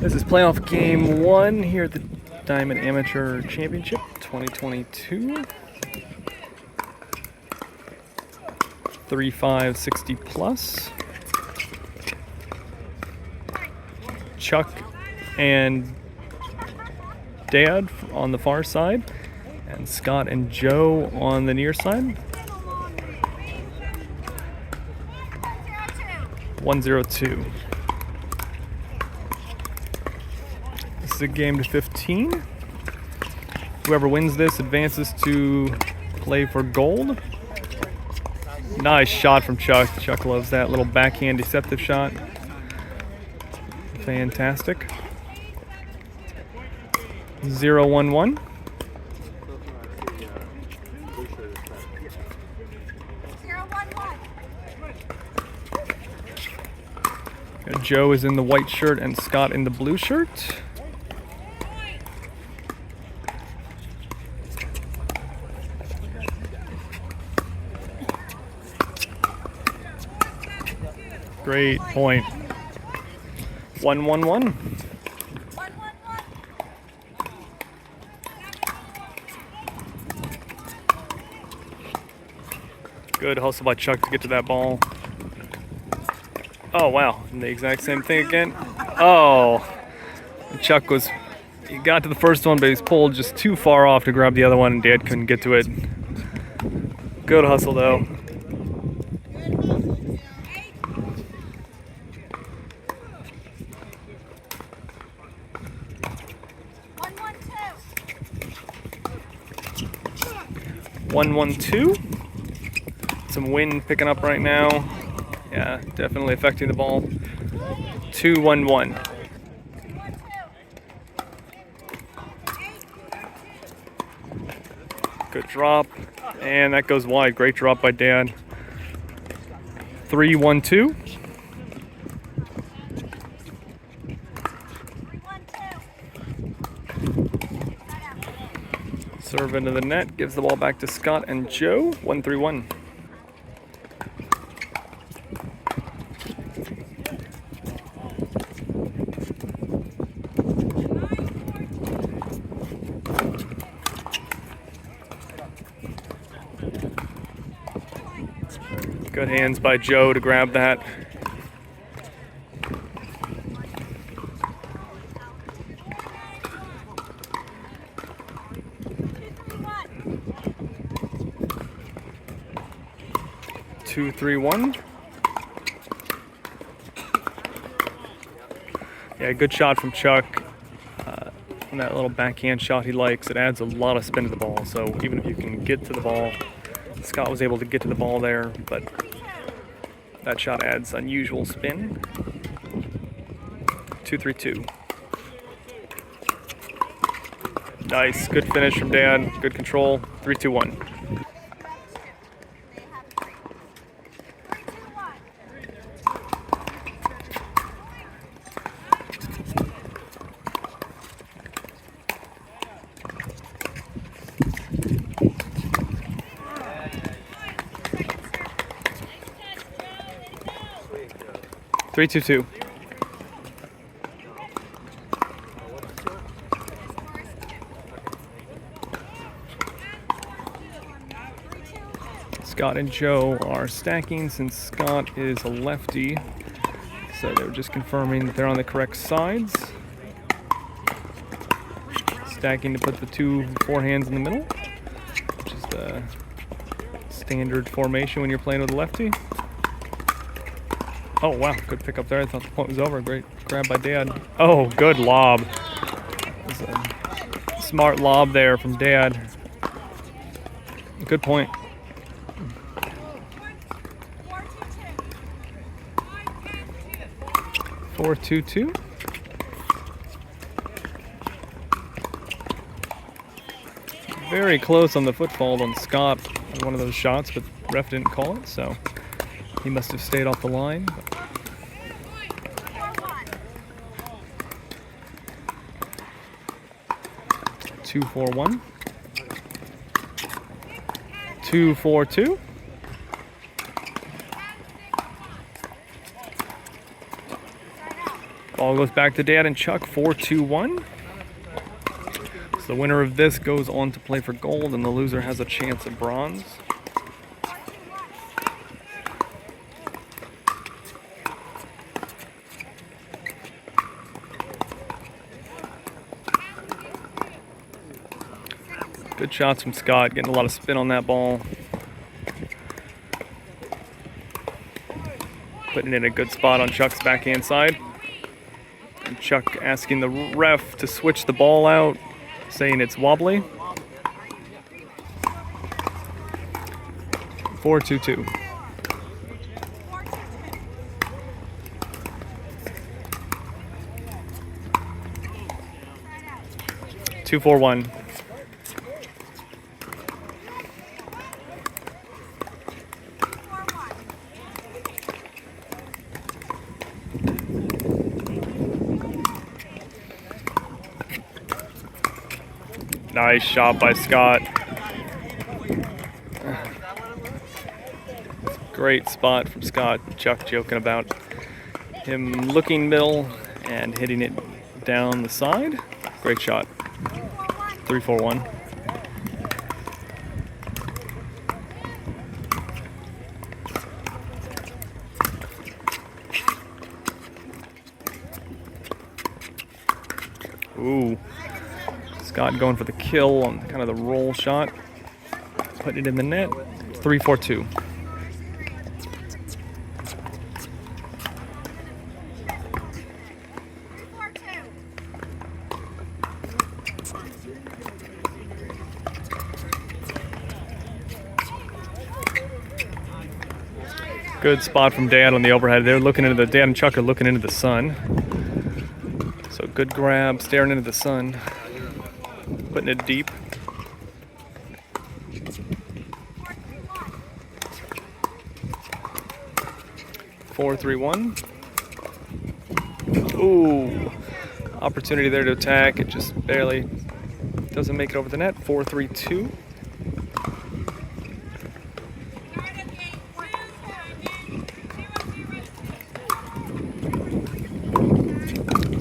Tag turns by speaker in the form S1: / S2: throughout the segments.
S1: This is playoff game 1 here at the Diamond Amateur Championship 2022. 3-5-60 plus. Chuck and Dad on the far side, and Scott and Joe on the near side. 1-0-2. This is a game to 15. Whoever wins this advances to play for gold. Nice shot from Chuck. Chuck loves that little backhand deceptive shot. Fantastic. 0-1-1. Joe is in the white shirt and Scott in the blue shirt. Great point. 1-1-1. Good hustle by Chuck to get to that ball. Oh wow, and the exact same thing again. Oh, Chuck he got to the first one, but he's pulled just too far off to grab the other one, and Dad couldn't get to it. Good hustle though. One, 2. Some wind picking up right now. Yeah, definitely affecting the ball. 2-1-1. Good drop, and that goes wide. Great drop by Dad. 3-1-2. Serve into the net, gives the ball back to Scott and Joe. 1-3-1. Good hands by Joe to grab that. Two, 3-1. Yeah, good shot from Chuck. And that little backhand shot he likes. It adds a lot of spin to the ball. So even if you can get to the ball, Scott was able to get to the ball there, but that shot adds unusual spin. 2-3-2. Nice, good finish from Dad. Good control. 3-2-1. Three, 2-2. Scott and Joe are stacking since Scott is a lefty. So they're just confirming that they're on the correct sides. Stacking to put the two forehands in the middle, which is the standard formation when you're playing with a lefty. Oh wow, good pick up there. I thought the point was over. Great grab by Dad. Oh, good lob. It was a smart lob there from Dad. Good point. 4-2-2. Very close on the footfall on Scott on one of those shots, but ref didn't call it, so he must have stayed off the line. 2-4-1. 2-4-2. Ball goes back to Dad and Chuck, 4-2-1. So the winner of this goes on to play for gold, and the loser has a chance at bronze. Good shots from Scott, getting a lot of spin on that ball. Putting it in a good spot on Chuck's backhand side. And Chuck asking the ref to switch the ball out, saying it's wobbly. 4-2-2. Two, 4-1. Nice shot by Scott. Great spot from Scott. Chuck joking about him looking middle and hitting it down the side. Great shot. 3-4-1. Ooh. Scott going for the kill on kind of the roll shot. Putting it in the net. 3-4-2. Good spot from Dad on the overhead. They're looking into Dad and Chuck are looking into the sun. So good grab, staring into the sun. Putting it deep. Four, 3-1. Ooh, opportunity there to attack. It just barely doesn't make it over the net. 4-3-2.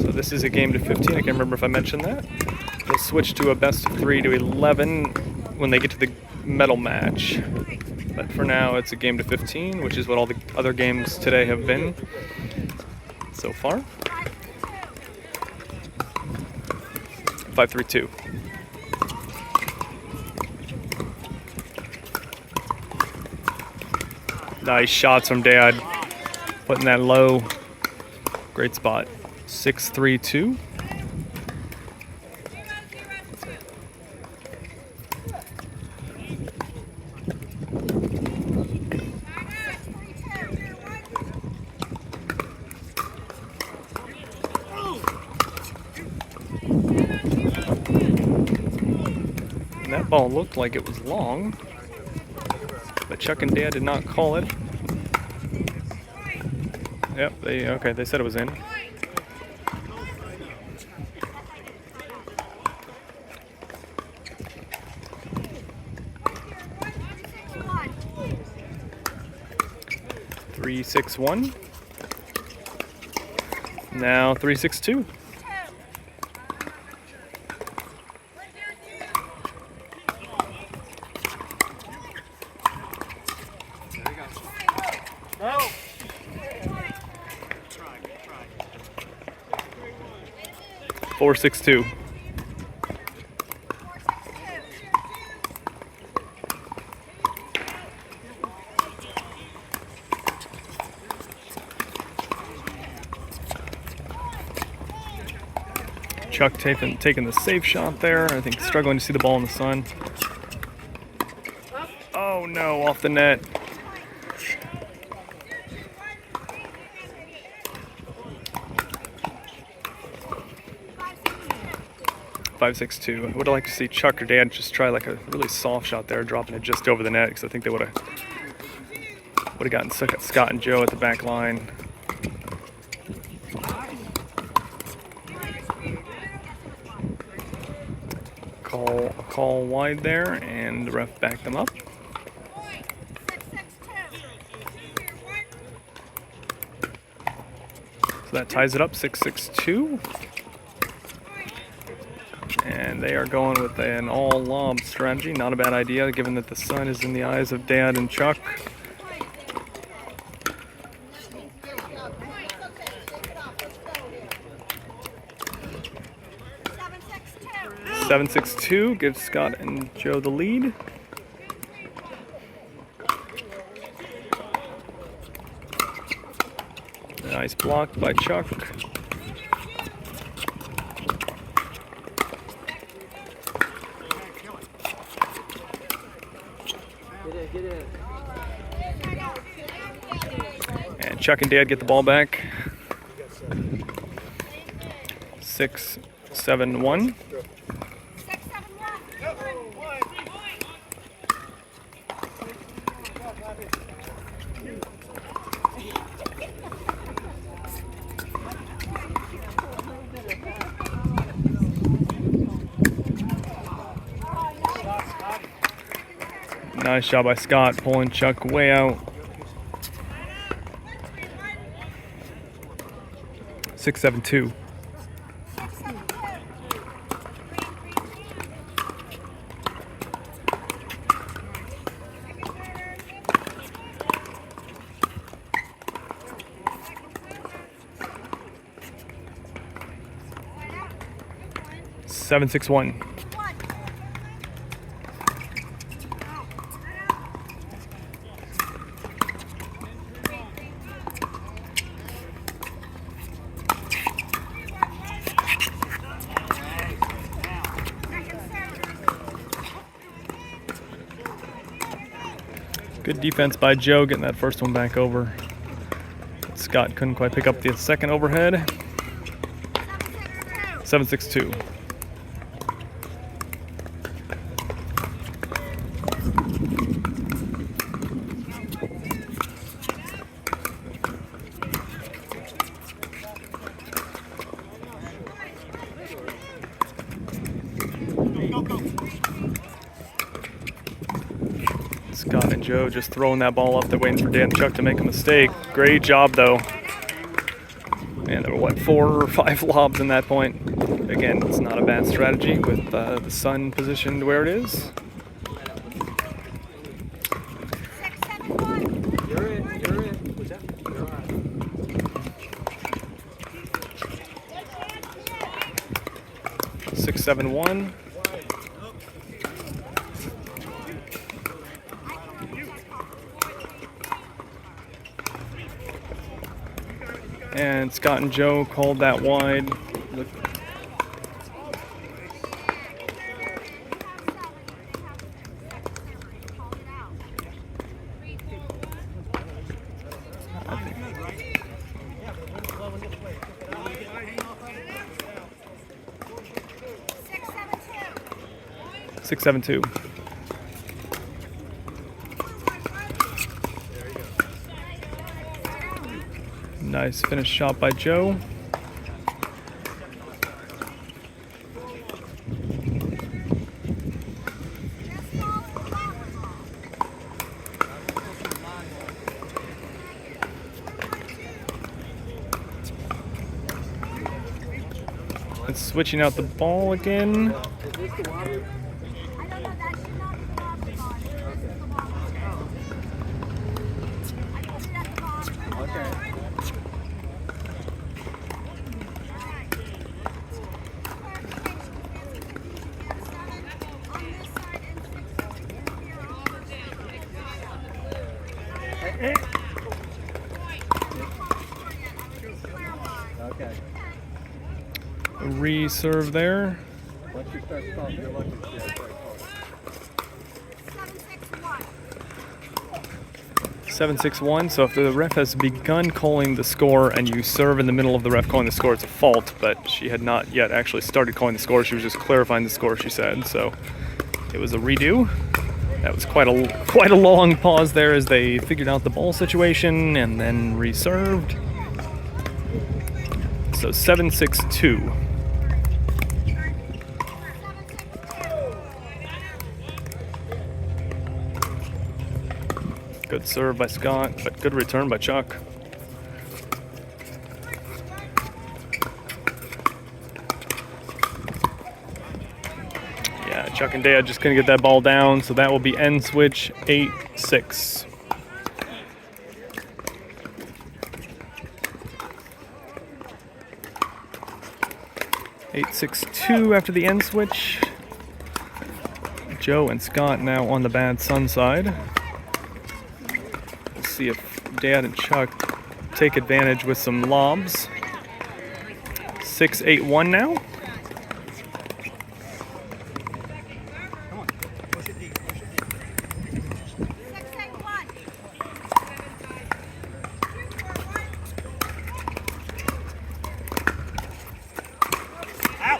S1: So this is a game to 15. I can't remember if I mentioned that. They'll switch to a best of 3 to 11 when they get to the medal match. But for now, it's a game to 15, which is what all the other games today have been so far. 5-3-2. Nice shots from Dad. Putting that low. Great spot. 6-3-2. That ball looked like it was long, but Chuck and Dad did not call it. Yep, they said it was in. Three, 6-1. Now 3-6-2.
S2: No.
S1: 4-6-2. Chuck taking the safe shot there. I think struggling to see the ball in the sun. Oh no, off the net. Five, 6-2. I would like to see Chuck or Dad just try like a really soft shot there, dropping it just over the net, because I think they would have gotten Scott and Joe at the back line. Call wide there, and the ref backed them up. So that ties it up 6-6-2. And they are going with an all lob strategy. Not a bad idea, given that the sun is in the eyes of Dad and Chuck. 7-6-2 gives Scott and Joe the lead. Nice block by Chuck. And Chuck and Dad get the ball back. 6-7-1. Nice job by Scott, pulling Chuck way out. 6-7-2. Seven, 6-1. Good defense by Joe, getting that first one back over. Scott couldn't quite pick up the second overhead. 7-6-2. Scott and Joe just throwing that ball up. They're waiting for Dan and Chuck to make a mistake. Great job, though. And there were, what, 4 or 5 lobs in that point. Again, it's not a bad strategy with the sun positioned where it is.
S2: You're in.
S1: 6-7-1. And Scott and Joe called that wide. Six, 7-2. Nice finish shot by Joe. And switching out the ball again.
S2: Okay.
S1: Reserve there.
S2: Once you start calling, you're lucky to see it.
S1: 7-6-1. So if the ref has begun calling the score and you serve in the middle of the ref calling the score, it's a fault. But she had not yet actually started calling the score. She was just clarifying the score, she said. So it was a redo. That was quite a long pause there as they figured out the ball situation and then reserved. So 7-6-2. Good serve by Scott, but good return by Chuck. Chuck and Dad just couldn't get that ball down, so that will be end switch 8-6. Eight, 6-2 after the end switch. Joe and Scott now on the bad Sun side. Let's see if Dad and Chuck take advantage with some lobs. 6-8-1 now.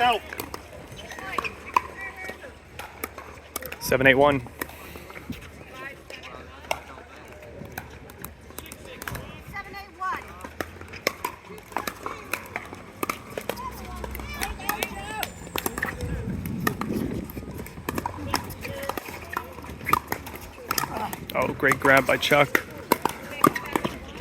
S3: Out.
S1: 7-8-1. Oh, great grab by Chuck.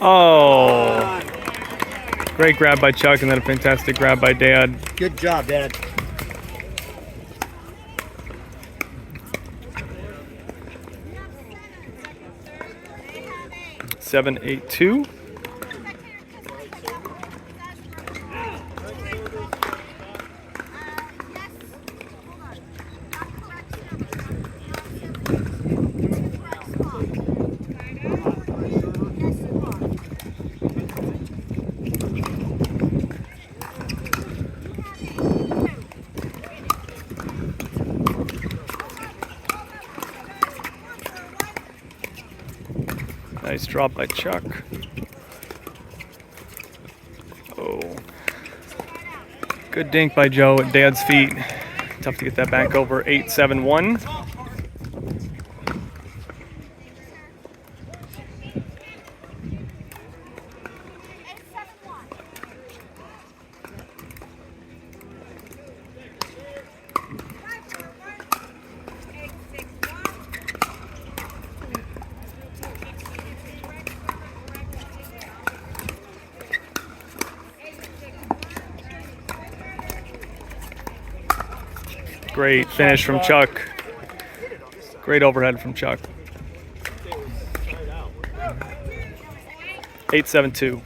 S1: Oh, great grab by Chuck, and then a fantastic grab by Dad.
S3: Good job, Dad.
S1: Seven, 8-2. Nice drop by Chuck. Oh. Good dink by Joe at Dad's feet. Tough to get that back over. 8-7-1. Great finish from Chuck. Great overhead from Chuck. 8-7-2.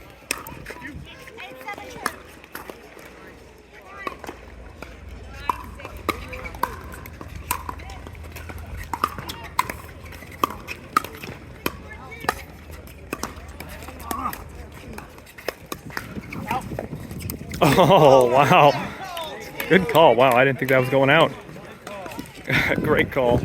S1: Oh, wow. Good call. Wow, I didn't think that was going out. Great call.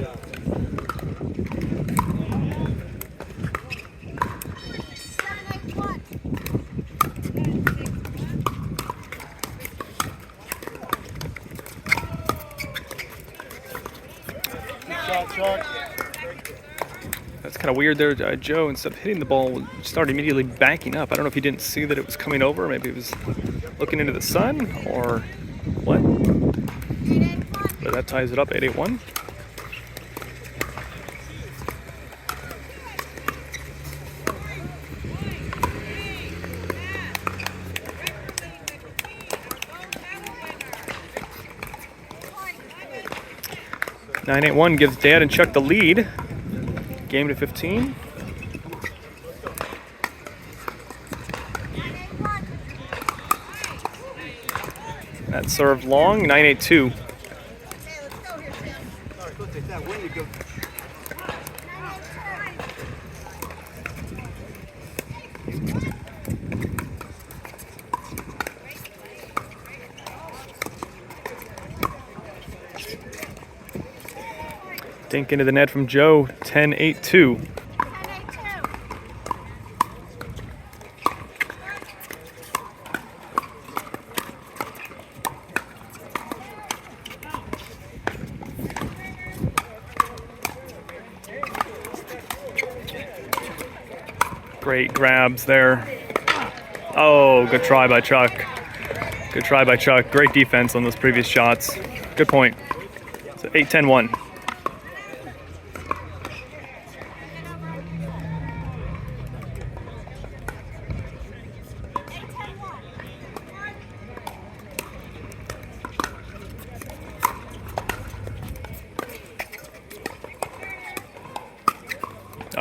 S1: That's kind of weird there. Joe, instead of hitting the ball, started immediately backing up. I don't know if he didn't see that it was coming over. Maybe he was looking into the sun or what. But that ties it up, 8-8-1. Nine, 8-1 gives Dad and Chuck the lead. Game to 15. That served long, 9-8-2. Dink into the net from Joe, 10-8-2. Great grabs there. Oh, good try by Chuck. Good try by Chuck. Great defense on those previous shots. Good point. So 8-10-1.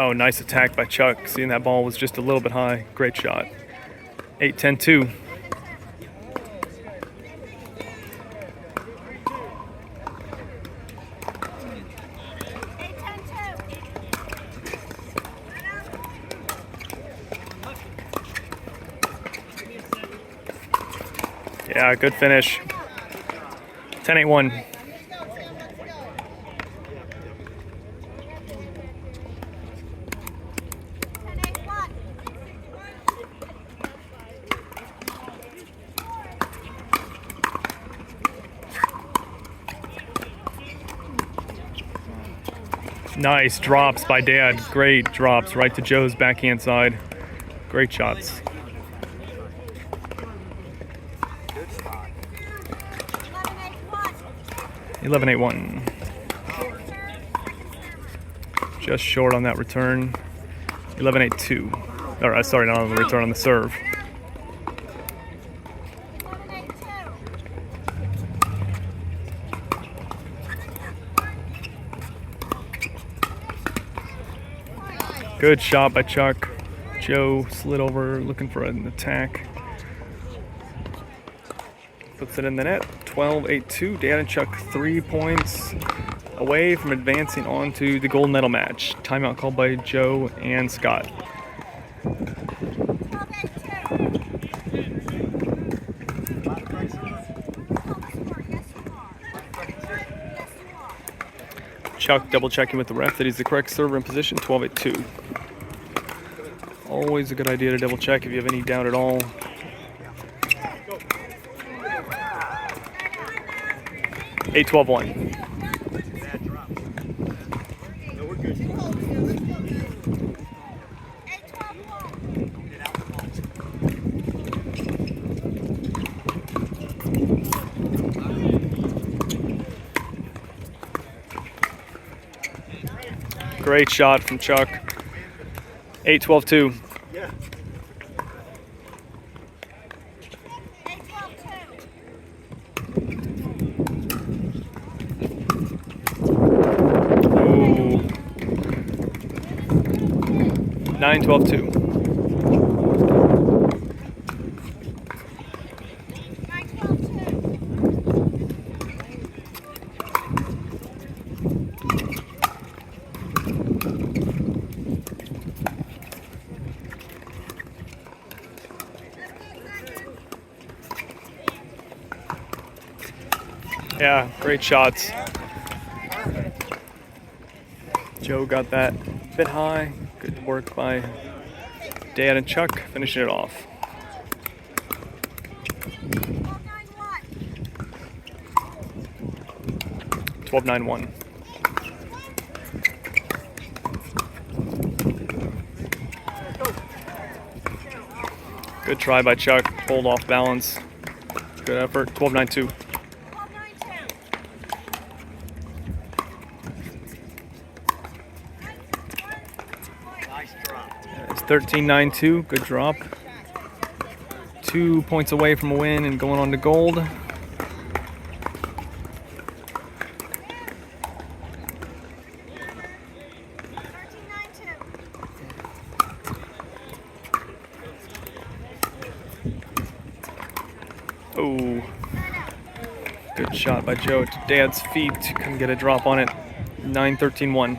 S1: Oh, nice attack by Chuck. Seeing that ball was just a little bit high. Great shot. 8-10-2. Yeah, good finish. 10-8-1. Nice drops by Dad. Great drops right to Joe's backhand side. Great shots.
S3: Good spot.
S1: 11-8-1. Just short on that return. 11-8-2. Or sorry, not on the return, on the serve. Good shot by Chuck. Joe slid over looking for an attack. Puts it in the net. 12-8-2. Dan and Chuck 3 points away from advancing on to the gold medal match. Timeout called by Joe and Scott. Chuck double checking with the ref that he's the correct server in position. 12-8-2. Always a good idea to double check if you have any doubt at all. Eight 12-1.
S3: Bad drop. No, we're good. Get out the
S1: Great shot from Chuck. 8-12-2.
S3: Yeah.
S1: Ooh. 9-12-2. Yeah, great shots. Joe got that a bit high. Good work by Dad and Chuck, finishing it off. 12-9-1. Good try by Chuck, pulled off balance. Good effort. 12-9-2.
S3: Nice drop.
S1: It's 13-9-2. Good drop. 2 points away from a win and going on to gold. Oh, good shot by Joe to Dad's feet. Couldn't get a drop on it. 9-13-1.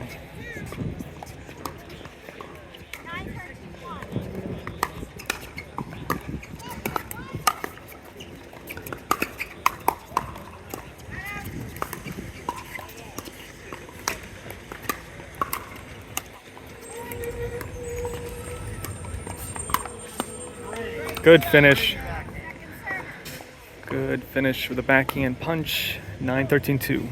S1: Good finish. Good finish with a backhand punch. 9-13-2.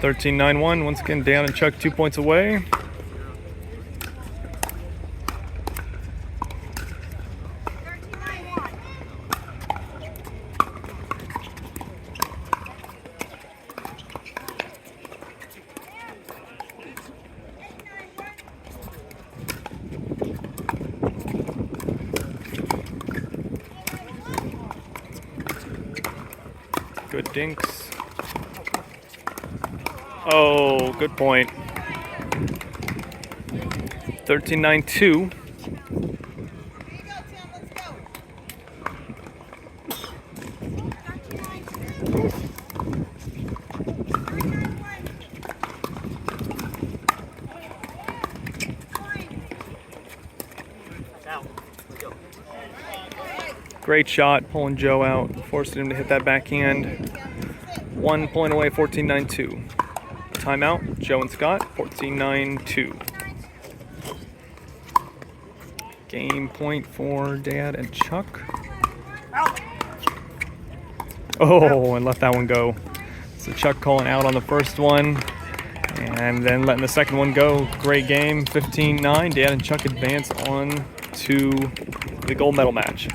S1: Thirteen 9-1. Once again, Dan and Chuck 2 points away. dinks. Oh, good point. 13-9-2. Great shot, pulling Joe out, forcing him to hit that backhand. 1 point away, 14-9-2. Timeout, Joe and Scott, 14-9-2. Game point for Dad and Chuck. Oh, and let that one go. So Chuck calling out on the first one, and then letting the second one go. Great game, 15-9. Dad and Chuck advance on to the gold medal match.